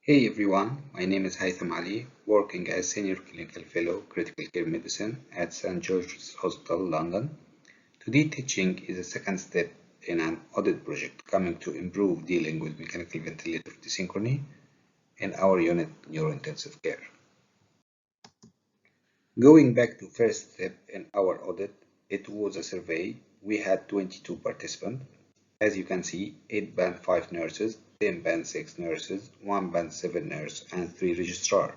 Hey everyone, my name is Haitham Ali, working as Senior Clinical Fellow Critical Care Medicine at St. George's Hospital, London. Today teaching is a second step in an audit project coming to improve dealing with mechanical ventilator dyssynchrony in our unit neurointensive care. Going back to first step in our audit, it was a survey. We had 22 participants. As you can see, 8 Band 5 nurses, 10 Band 6 nurses, 1 Band 7 nurse, and 3 registrars.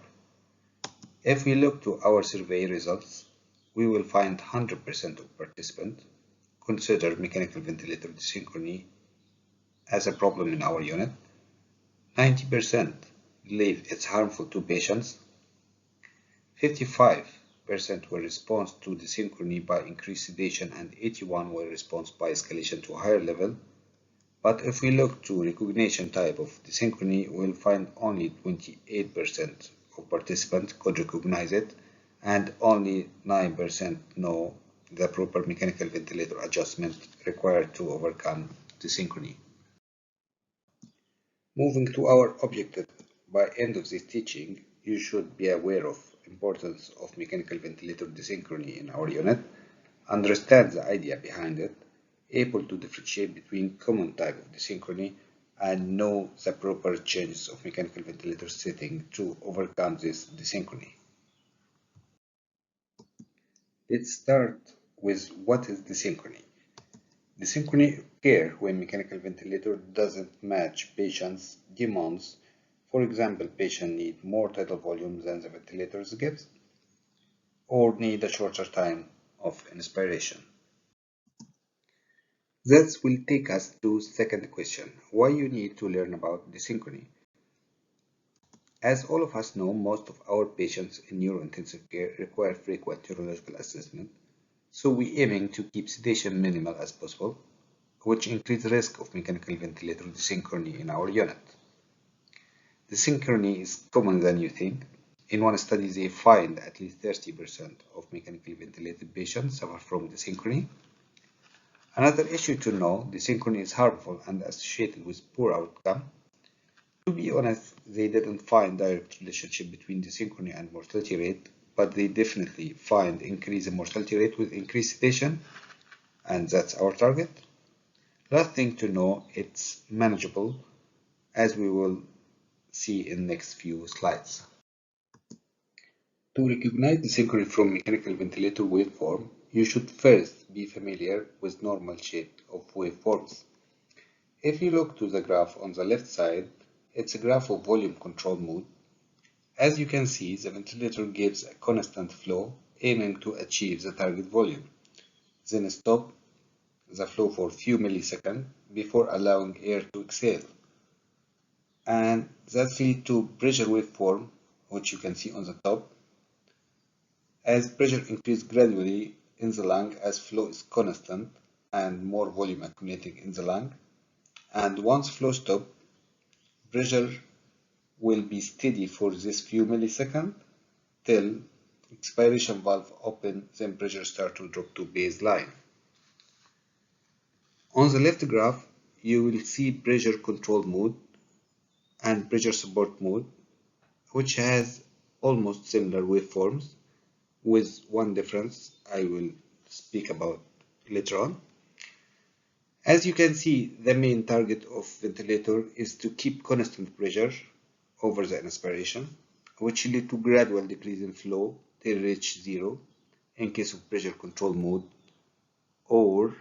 If we look to our survey results, we will find 100% of participants consider mechanical ventilator dyssynchrony as a problem in our unit. 90% believe it's harmful to patients. 55% were response to dyssynchrony by increased sedation and 81 were response by escalation to a higher level. But if we look to recognition type of dyssynchrony, we'll find only 28% of participants could recognize it, and only 9% know the proper mechanical ventilator adjustment required to overcome dyssynchrony. Moving to our objective, by end of this teaching, you should be aware of importance of mechanical ventilator dyssynchrony in our unit, understand the idea behind it, able to differentiate between common type of dyssynchrony, and know the proper changes of mechanical ventilator setting to overcome this dyssynchrony. Let's start with what is dyssynchrony. Dyssynchrony occurs when mechanical ventilator doesn't match patient's demands. For example, patient need more tidal volume than the ventilator gives, or need a shorter time of inspiration. That will take us to second question, why you need to learn about dyssynchrony. As all of us know, most of our patients in neurointensive care require frequent neurological assessment, so we aiming to keep sedation minimal as possible, which increases risk of mechanical ventilator dyssynchrony in our unit. Dyssynchrony is common than you think. In one study, they find at least 30% of mechanically ventilated patients suffer from dyssynchrony. Another issue to know, dyssynchrony is harmful and associated with poor outcome. To be honest, they didn't find direct relationship between dyssynchrony and mortality rate, but they definitely find increase in mortality rate with increased sedation, and that's our target. Last thing to know, it's manageable, as we will see in next few slides. To recognize dyssynchrony from mechanical ventilator waveform, you should first be familiar with normal shape of waveforms. If you look to the graph on the left side, it's a graph of volume control mode. As you can see, the ventilator gives a constant flow, aiming to achieve the target volume, then stop the flow for a few milliseconds before allowing air to exhale. And that leads to pressure waveform, which you can see on the top. As pressure increases gradually in the lung as flow is constant and more volume accumulating in the lung, and once flow stops, pressure will be steady for this few milliseconds till expiration valve open, then pressure start to drop to baseline. On the left graph, you will see pressure control mode and pressure support mode, which has almost similar waveforms, with one difference I will speak about later on. As you can see, the main target of ventilator is to keep constant pressure over the inspiration, which lead to gradual decrease in flow till reach zero in case of pressure control mode, or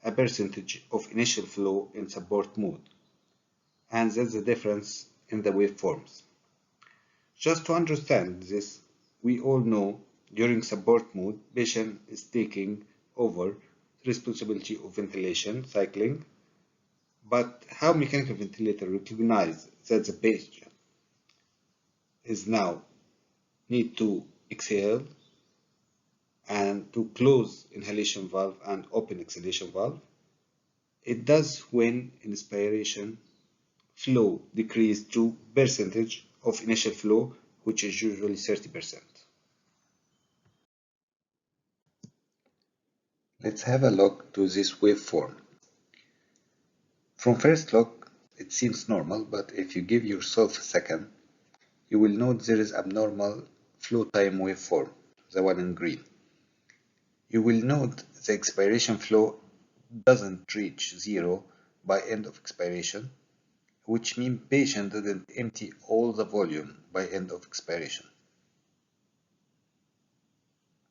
a percentage of initial flow in support mode. And that's the difference in the waveforms. Just to understand this, we all know during support mode, patient is taking over the responsibility of ventilation cycling, but how mechanical ventilator recognize that the patient is now need to exhale and to close inhalation valve and open exhalation valve? It does when inspiration flow decrease to percentage of initial flow, which is usually 30%. Let's have a look to this waveform. From first look, it seems normal, but if you give yourself a second, you will note there is abnormal flow time waveform, the one in green. You will note the expiration flow doesn't reach zero by end of expiration, which means patient didn't empty all the volume by end of expiration.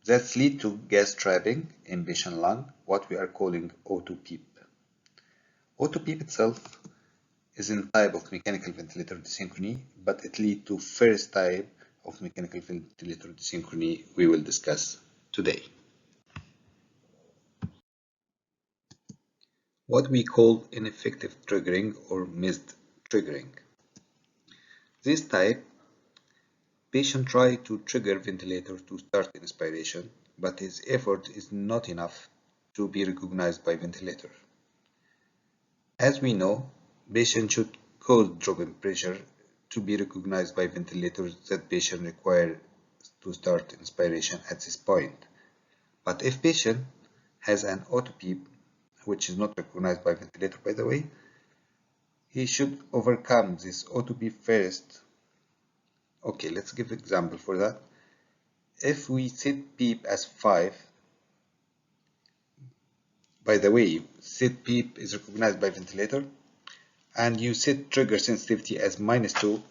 That leads to gas trapping in patient lung, what we are calling O2 PEEP. O2 PEEP itself is a type of mechanical ventilator dyssynchrony, but it leads to first type of mechanical ventilator dyssynchrony we will discuss today. What we call ineffective triggering or missed triggering. This type, patient try to trigger ventilator to start inspiration, but his effort is not enough to be recognized by ventilator. As we know, patient should cause drop in pressure to be recognized by ventilators that patient require to start inspiration at this point. But if patient has an auto PEEP, which is not recognized by ventilator by the way, he should overcome this auto PEEP first. Okay, let's give an example for that. If we set PEEP as 5, by the way, set PEEP is recognized by ventilator, and you set trigger sensitivity as -2,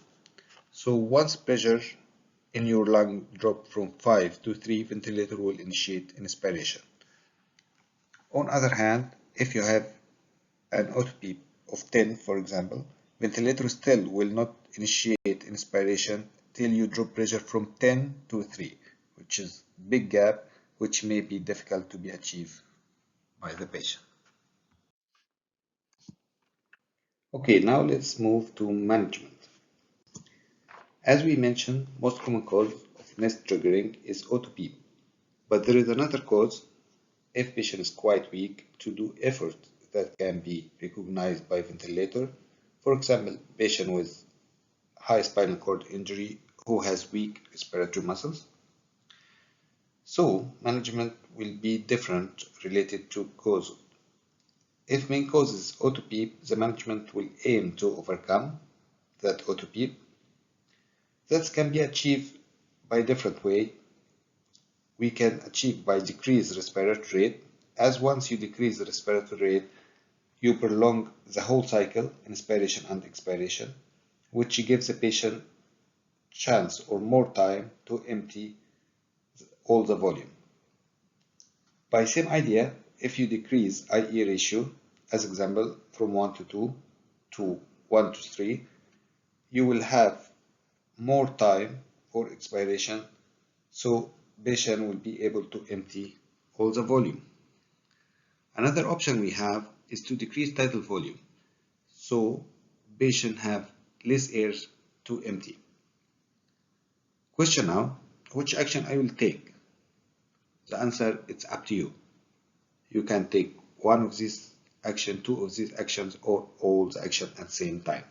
so once pressure in your lung drop from 5 to 3, ventilator will initiate inspiration. On other hand, if you have an auto PEEP of 10, for example, ventilator still will not initiate inspiration till you drop pressure from 10 to 3, which is big gap, which may be difficult to be achieved by the patient. Okay, now let's move to management. As we mentioned, most common cause of missed triggering is auto PEEP, but there is another cause if patient is quite weak to do effort that can be recognized by ventilator. For example, patient with high spinal cord injury who has weak respiratory muscles. So management will be different related to cause. If main cause is auto PEEP, the management will aim to overcome that auto PEEP. That can be achieved by different way. We can achieve by decrease respiratory rate, as once you decrease the respiratory rate, you prolong the whole cycle, inspiration and expiration, which gives the patient chance or more time to empty all the volume. By same idea, if you decrease IE ratio, as example, from 1 to 2 to 1 to 3, you will have more time for expiration, so patient will be able to empty all the volume. Another option we have is to decrease tidal volume, so patient have less air to empty. Question now, which action I will take? The answer, it's up to you. You can take one of these actions, two of these actions, or all the actions at the same time.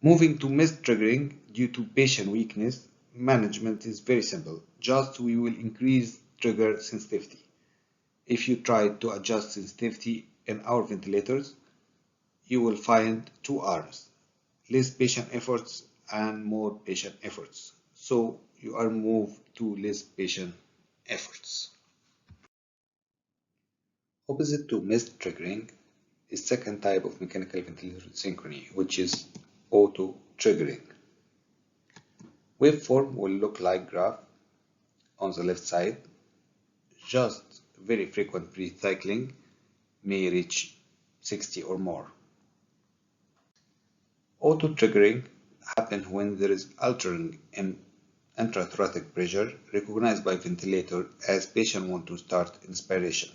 Moving to missed triggering due to patient weakness, management is very simple. Just we will increase trigger sensitivity. If you try to adjust sensitivity in our ventilators, you will find two arms, less patient efforts and more patient efforts. So you are moved to less patient efforts. Opposite to missed triggering is second type of mechanical ventilator dyssynchrony, which is auto triggering. Waveform will look like graph on the left side. Just very frequent breath cycling may reach 60 or more. Auto triggering happens when there is altering in intrathoracic pressure recognized by ventilator as patient want to start inspiration.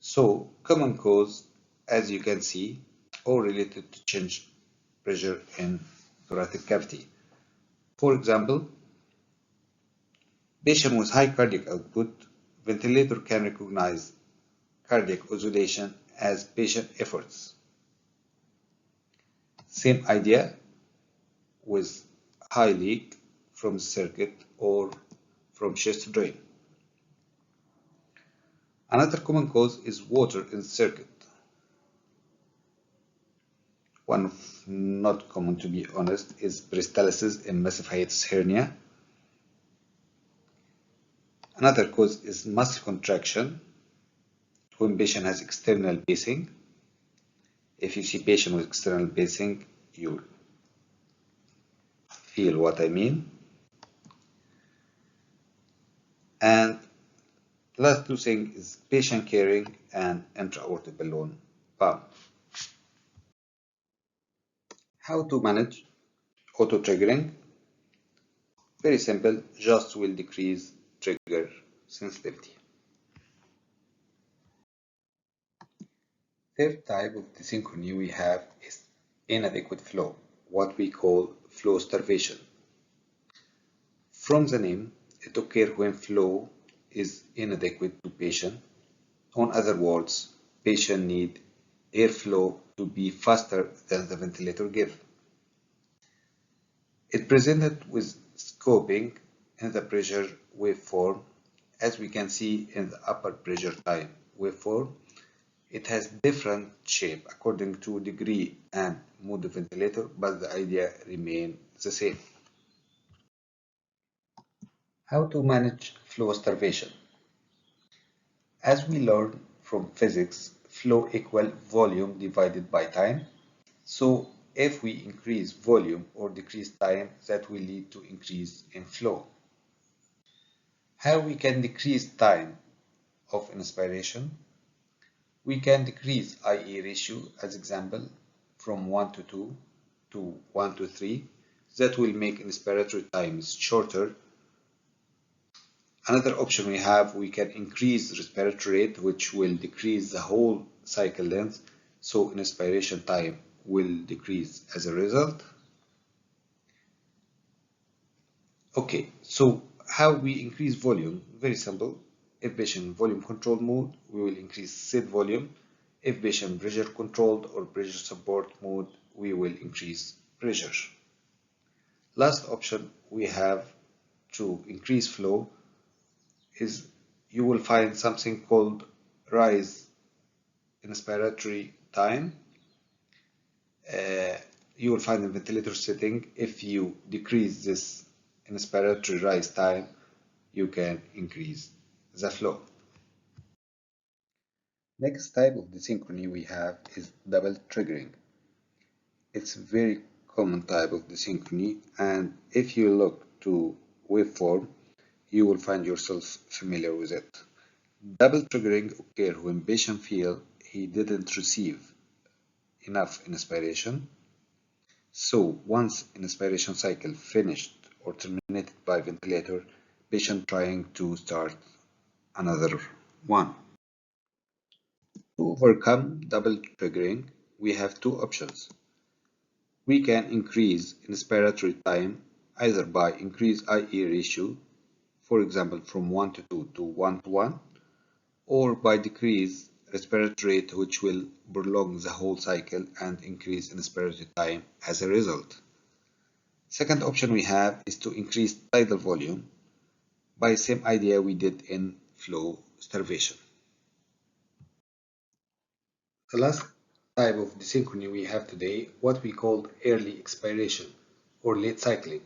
So common cause, as you can see, all related to change pressure in thoracic cavity. For example, patient with high cardiac output, ventilator can recognize cardiac oscillation as patient efforts. Same idea with high leak from the circuit or from chest drain. Another common cause is water in the circuit. One of not common, to be honest, is peristalsis in massive hiatus hernia. Another cause is muscle contraction when patient has external pacing. If you see patient with external pacing, you feel what I mean. And last two things is patient caring and intra-aortic balloon pump. How to manage auto-triggering? Very simple, just will decrease trigger sensitivity. Third type of dyssynchrony we have is inadequate flow, what we call flow starvation. From the name, it occurs when flow is inadequate to patient. In other words, patient need airflow to be faster than the ventilator gives. It presented with scoping in the pressure waveform, as we can see in the upper pressure time waveform. It has different shape according to degree and mode of ventilator, but the idea remains the same. How to manage flow starvation? As we learned from physics, flow equal volume divided by time. So if we increase volume or decrease time, that will lead to increase in flow. How we can decrease time of inspiration? We can decrease IE ratio, as example, from 1 to 2 to 1 to 3. That will make inspiratory times shorter. Another option we have, we can increase respiratory rate, which will decrease the whole cycle length, so inspiration time will decrease as a result. Okay, so how we increase volume? Very simple. If patient volume controlled mode, we will increase set volume. If patient pressure controlled or pressure support mode, we will increase pressure. Last option we have to increase flow is you will find something called rise inspiratory time. You will find in ventilator setting, if you decrease this inspiratory rise time, you can increase the flow. Next type of dyssynchrony we have is double triggering. It's a very common type of dyssynchrony, and if you look to waveform, you will find yourself familiar with it. Double triggering occurs when patient feels he didn't receive enough inspiration. So once inspiration cycle finished or terminated by ventilator, patient trying to start another one. To overcome double triggering, we have two options. We can increase inspiratory time either by increase IE ratio, for example from 1 to 2 to 1 to 1, or by decrease respiratory rate, which will prolong the whole cycle and increase inspiratory time as a result. Second option we have is to increase tidal volume by the same idea we did in flow starvation. The last type of dyssynchrony we have today, what we call early expiration or late cycling.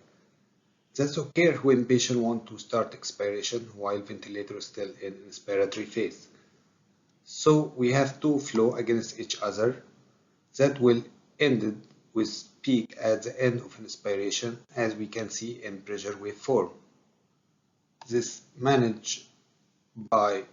That occurs when patient want to start expiration while ventilator is still in inspiratory phase. So we have two flow against each other that will end with peak at the end of inspiration, as we can see in pressure waveform. This managed by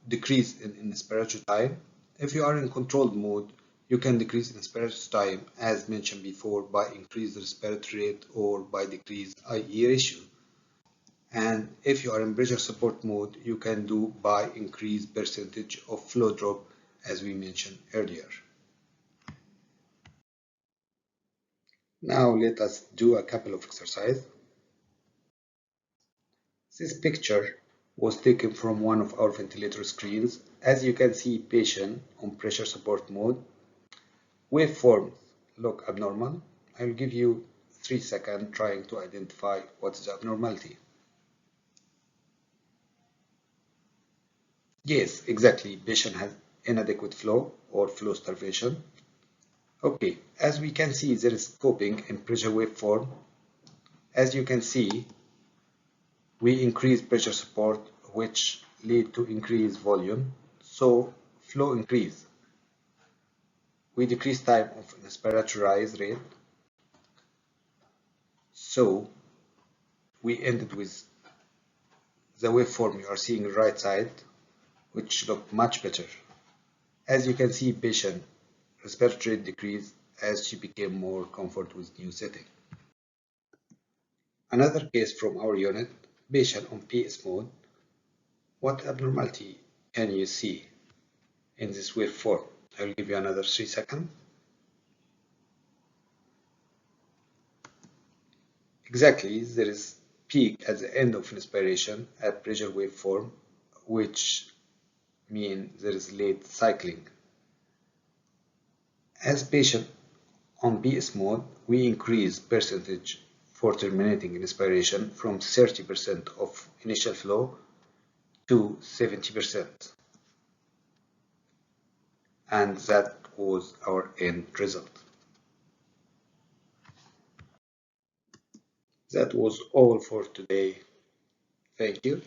decrease in inspiratory time. If you are in controlled mode, you can decrease inspiratory time as mentioned before by increased respiratory rate or by decreased IE ratio. And if you are in pressure support mode, you can do by increased percentage of flow drop as we mentioned earlier. Now let us do a couple of exercises. This picture was taken from one of our ventilator screens. As you can see, patient on pressure support mode. Waveforms look abnormal. I will give you 3 seconds trying to identify what is the abnormality. Yes, exactly. Patient has inadequate flow or flow starvation. Okay, as we can see, there is coping in pressure waveform. As you can see, we increase pressure support, which lead to increased volume, so flow increase. We decrease time of inspiratory rise rate, so we ended with the waveform you are seeing right side, which look much better. As you can see, patient respiratory rate decreased as she became more comfortable with new setting. Another case from our unit, patient on PS mode. What abnormality can you see in this waveform? I will give you another 3 seconds. Exactly, there is peak at the end of inspiration at pressure waveform, which means there is late cycling. As patient on BS mode, we increase percentage for terminating inspiration from 30% of initial flow to 70%. And that was our end result. That was all for today. Thank you.